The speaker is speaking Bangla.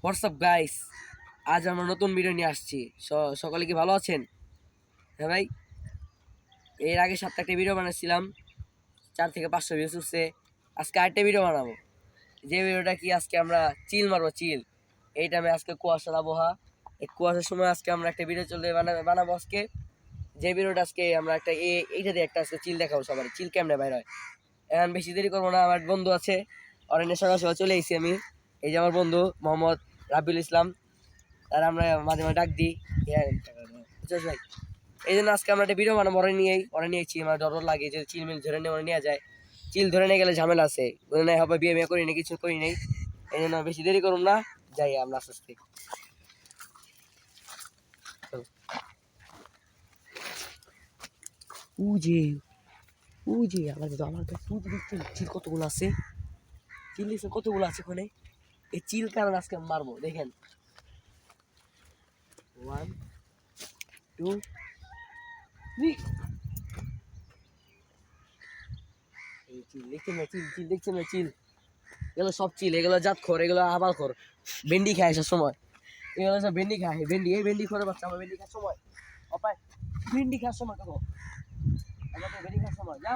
হোয়াটসঅ্যাপ গাইস, আজ আমরা নতুন ভিডিও নিয়ে আসছি। সকলে কি ভালো আছেন? হ্যাঁ ভাই, এর আগে সপ্তাহে একটা ভিডিও বানাচ্ছিলাম, 4 থেকে 500 ভিউজ উঠছে। আজকে আরেকটা ভিডিও বানাবো। যে ভিডিওটা কি, আজকে আমরা চিল মারবো, চিল। এই টাইমে আজকে কুয়াশার আবহাওয়া, এই কুয়াশার সময় আজকে আমরা একটা ভিডিও বানাবো আজকে। যে ভিডিওটা আজকে আমরা এইটা দিয়ে একটা আজকে চিল দেখাবো সবার, চিল কেমনে বাইর হয়। এখন বেশি দেরি করবো না, আমার বন্ধু আছে, অরণ্যের সকাল সকাল চলে এসেছি আমি। এই যে আমার বন্ধু মোহাম্মদ রাবিউল ইসলাম, আর আমরা মাঝে মাঝে ডাক দিই। বুঝছিস ভাই? এই জন্য আজকে আমরা একটা ভিডিও বানাবো, ওরা নিয়েছি। আমার ডর লাগে যে চিল মিল ধরে নিয়ে নেওয়া যায়। চিল ধরে নিয়ে গেলে ঝামেলা আছে, বুঝে নাই হবে, বিয়ে করি না, কিছু করি নাই। এই জন্য বেশি দেরি করুন না, যাই আমরা আস্তে আস্তে। উজে উজে আমার কাছে দেখছেন চিল কতগুলো আছে? চিল দেখছেন কতগুলো আছে ওখানে? এই চিল কারণ আজকে মারবো, দেখেন। 1 2 3। এই চিল দেখছেন না? চিল দেখছেন না? চিল এগুলো সব চিল, এগুলো জাত খোর, এগুলো আবাল খোর। ভেন্ডি খায় আসার সময়, এগুলো সব ভেন্ডি খায়। ভেন্ডি খোরের বাচ্চা। আমার ভেন্ডি খাওয়ার সময় অপায়, ভেন্ডি খাওয়ার সময় দেখো, আমাদের ভেন্ডি খাওয়ার সময় যা